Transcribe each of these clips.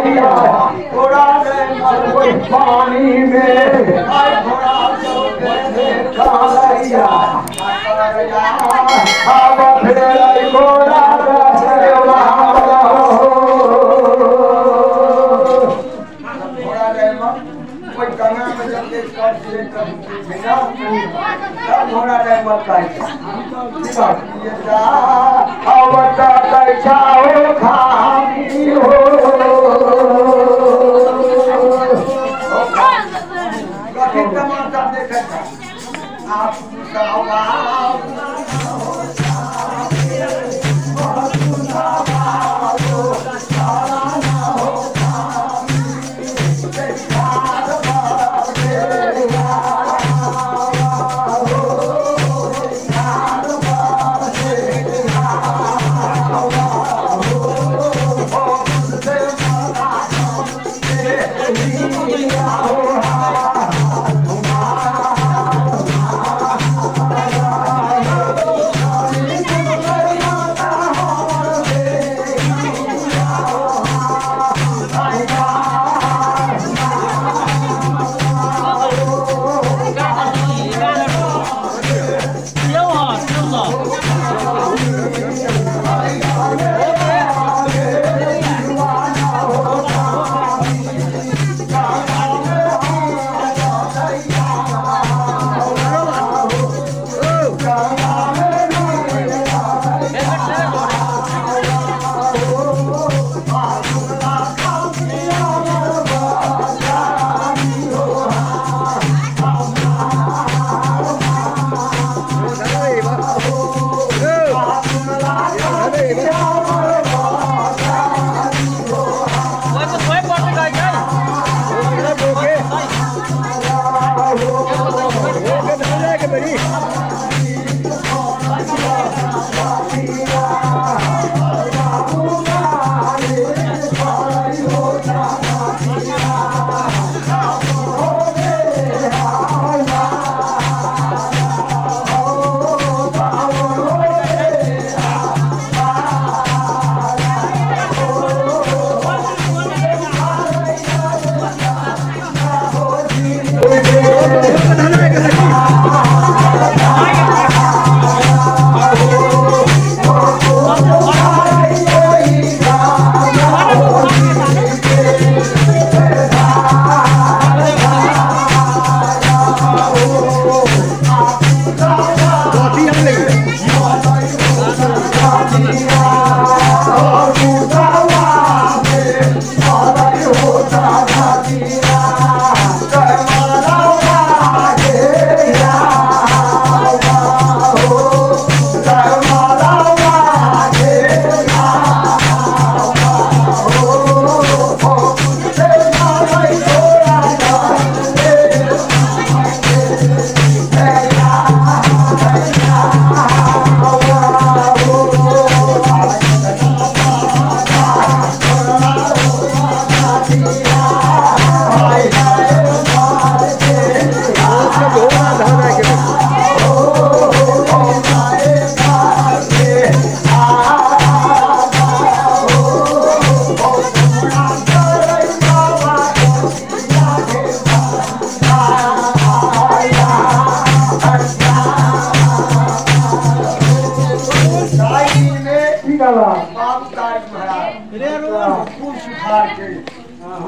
घोड़ा कोई पानी में घोड़ा कालैया अब फिर घोड़ा कोई गंगा में जब घोड़ा रहे मत हो खामी हो तमाशा देखे आप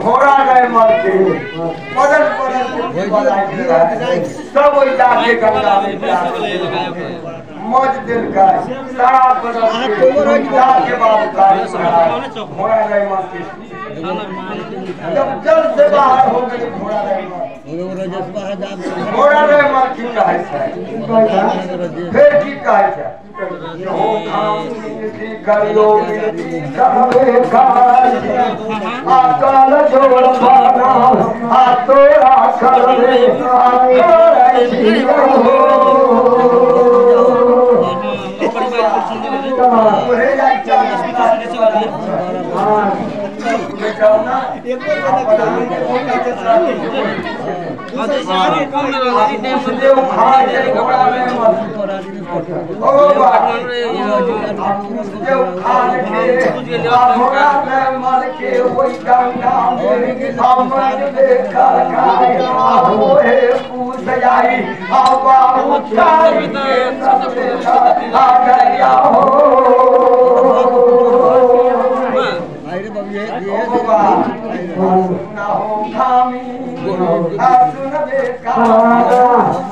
घोड़ा गए मर के बदल सब जाके गंगा में मज दिल का सारा बदल के बाद घोड़ा गए मर के जब जल से बाहर हो गए घोड़ा गए मर की कहे फिर की कहे हो करियो अकाल जोड़ पाना तोरा कर मर के कोई गंगा में हमन देखा खाए हो हे पूछ जाई हवा उतारी के सब आ गया हो ना हो खामी सुन देखा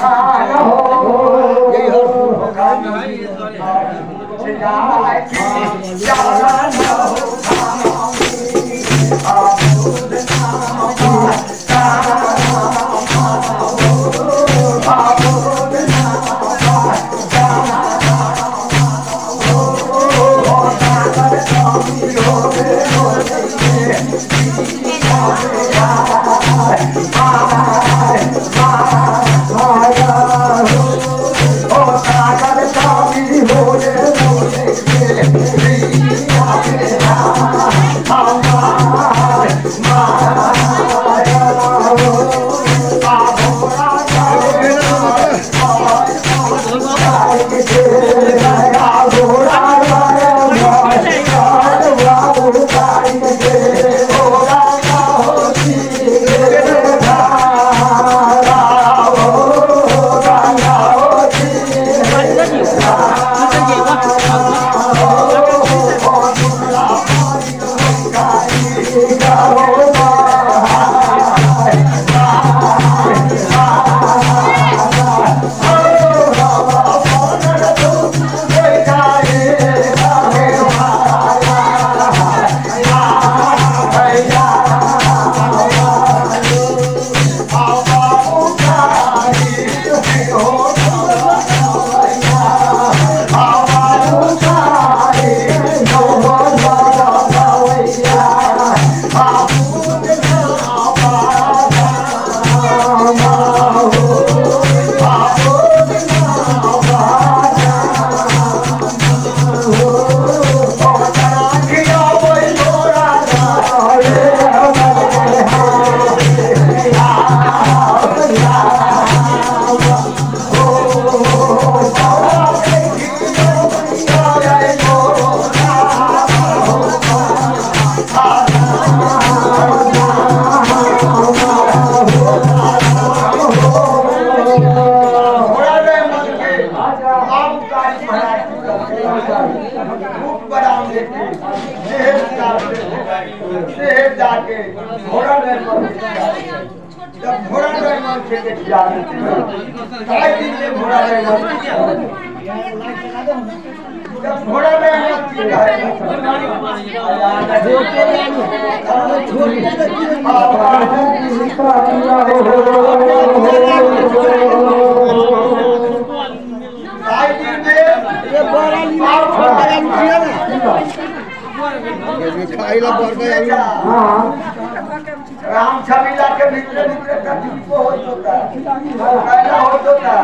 राम छबीला के भीतर भीतर तकलीफ होता कैला होता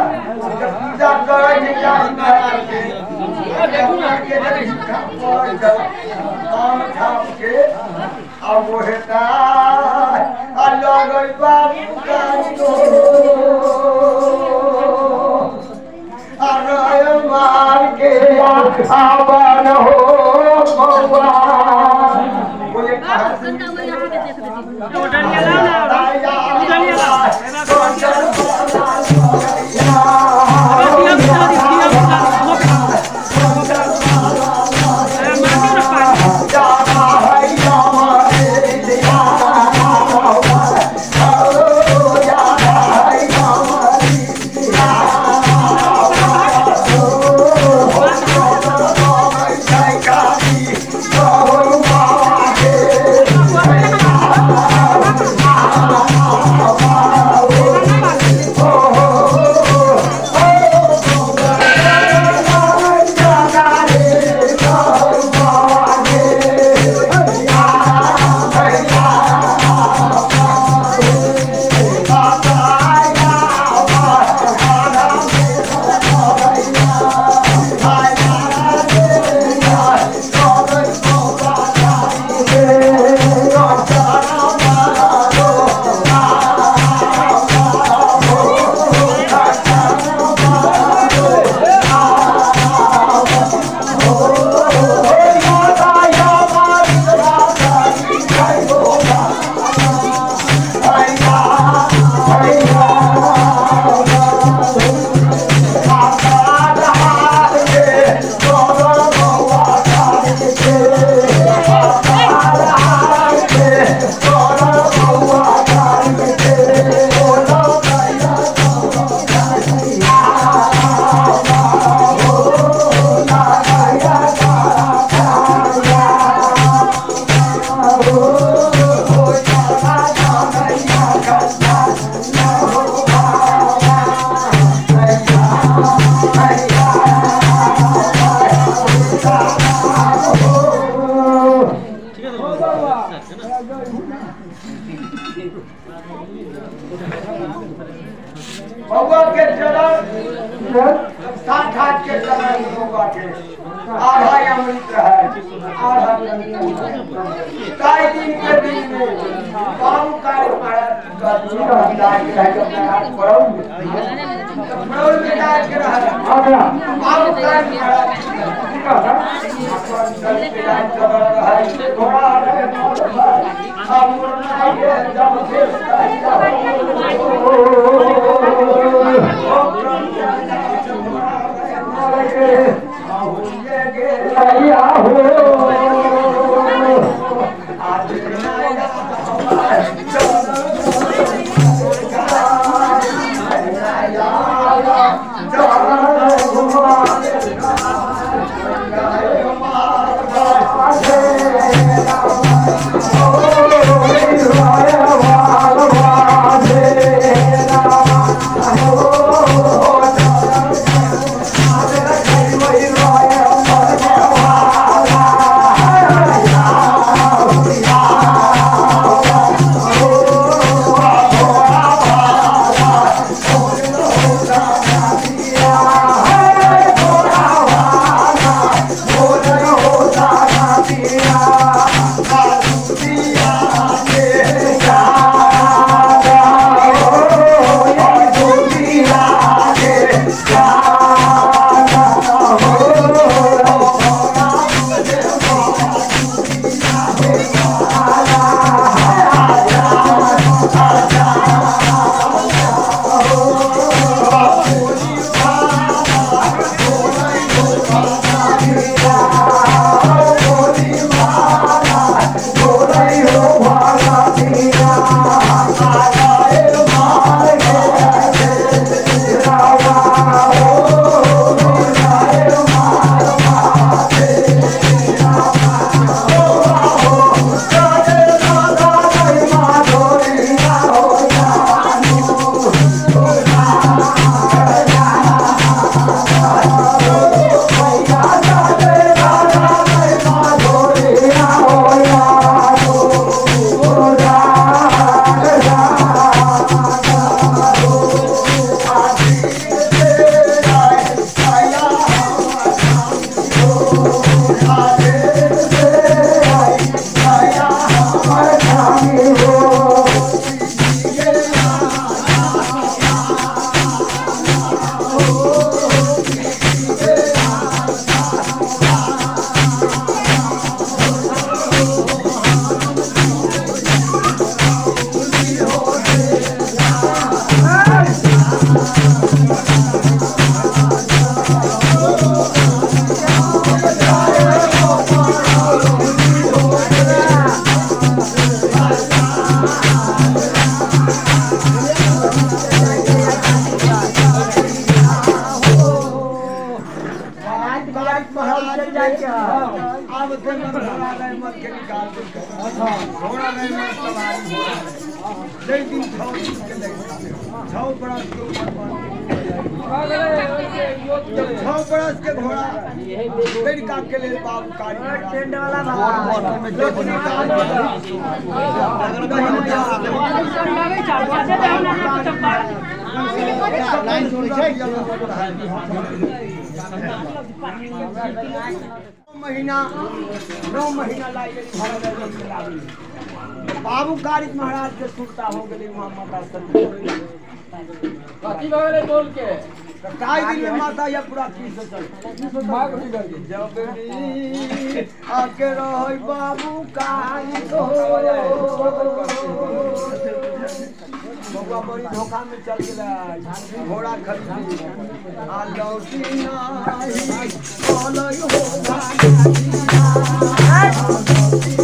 जब पूजा करे के काम करके काम छाप के अब वो हेता अल्लाह गई बाबू का अरे मार के आवन हो बउआ के चलन साठ हाथ के चलन बउआ के आधा अमृत है आधा काई दिन के दिन में काम कार्य महाराज का दूसरा इलाज है जो अपना हाथ पड़ोगे पड़ोल में इलाज कर रहा है काम कार्य महाराज का अपन इलाज कर रहा है थोड़ा अब ये जब से महीना बाबू कारिक महाराज के सुनता हो गए वहाँ माता बोल के काई दिन में माता या पूरा की से चल जब आके रहो बाबू कारिक हो बउआ बड़ी धोखा में चल गया घोड़ा खरीदी आ लौटी नाही बोलई हो भाई हो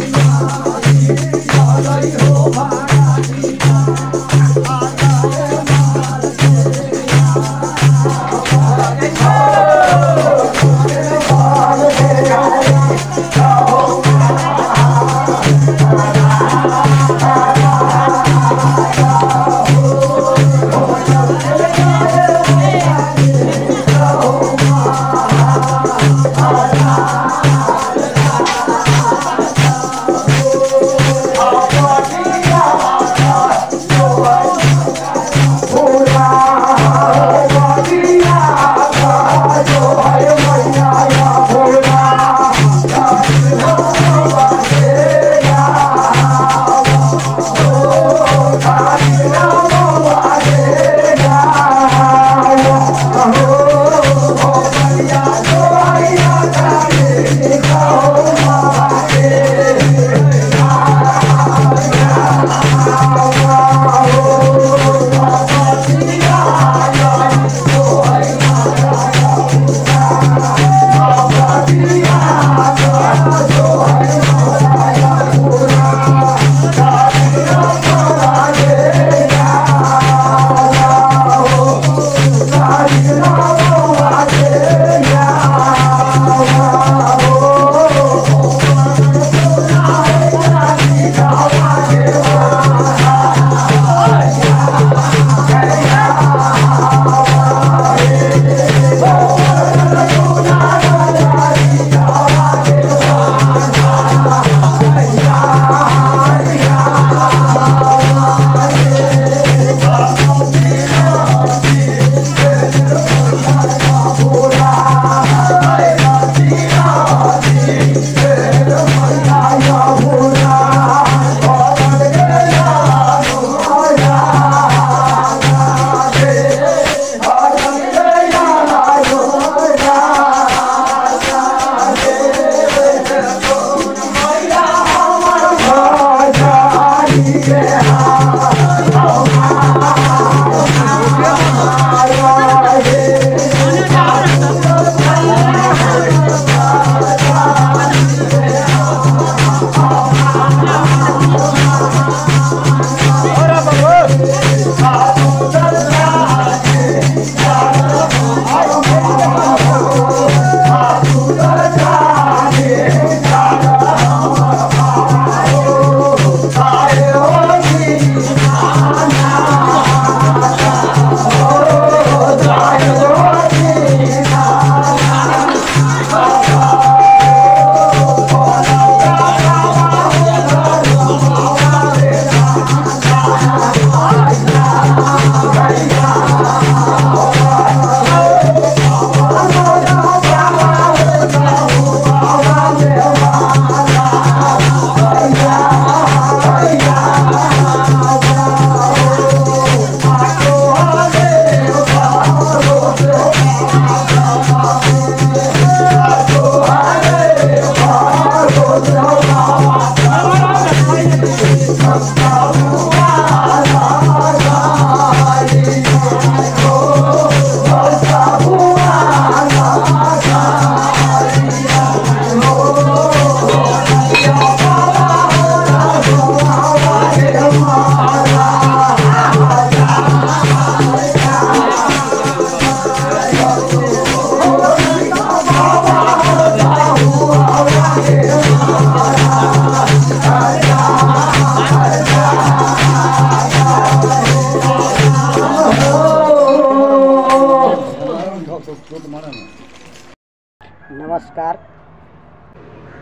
नमस्कार।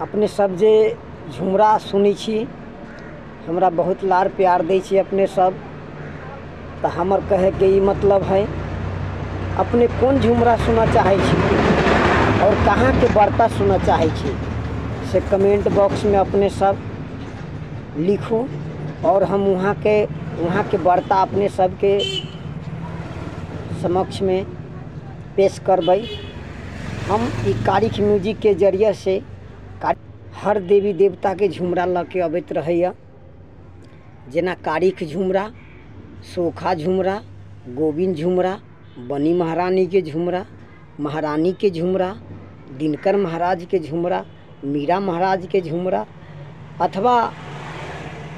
अपने सब जे झुमरा सुनी छी, हमरा बहुत लार प्यार दै छी अपने सब। तो हमर कहे के ई मतलब है, अपने कौन झुमरा सुना चाहे छी और कहाँ के वार्ता सुना चाहे छी से कमेंट बॉक्स में अपने सब लिखू और हम वहाँ के वार्ता अपने सब के समक्ष में पेश करबै। हम ई कारिख म्यूजिक के जरिए से हर देवी देवता के झुमरा ल के अबैत रहैया, जेना कारिख झुमरा, सोखा झुमरा, गोविंद झुमरा, बनी महारानी के झुमरा, महारानी के झुमरा, दिनकर महाराज के झुमरा, मीरा महाराज के झुमरा, अथवा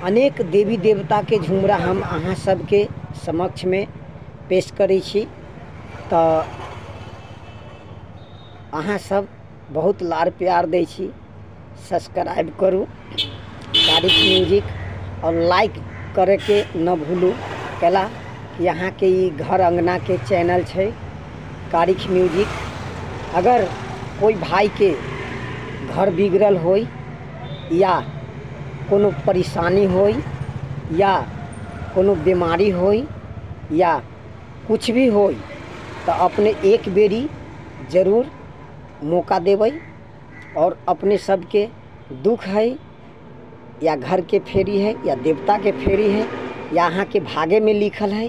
अनेक देवी देवता के झुमरा हम अहाँ सबके समक्ष में पेश करै छी। तो अहाँ सब बहुत लार प्यार दै छी। सब्सक्राइब करू कारिख म्यूजिक और लाइक करे के न भूलू, कैला कि यहाँ के ई घर अंगना के चैनल छै कारिख म्यूजिक। अगर कोई भाई के घर बिगड़ल होई या कोनो परेशानी होई या कोनो बीमारी होई या कुछ भी होई तो अपने एक बेरी जरूर मौका देबै और अपने सबके दुख है या घर के फेरी है या देवता के फेरी है या अहाँ के भागे में लिखल है,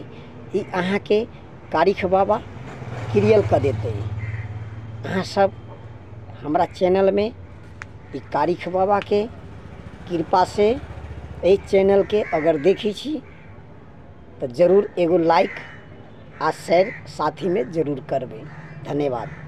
ये अहाँ के कारिख बाबा क्लियर कर देते हैं। अहाँ सब हमारा चैनल में ये कारिख बाबा के कृपा से इस चैनल के अगर देखी छी तो जरूर एगो लाइक आ शेयर साथी में जरूर करबे। धन्यवाद।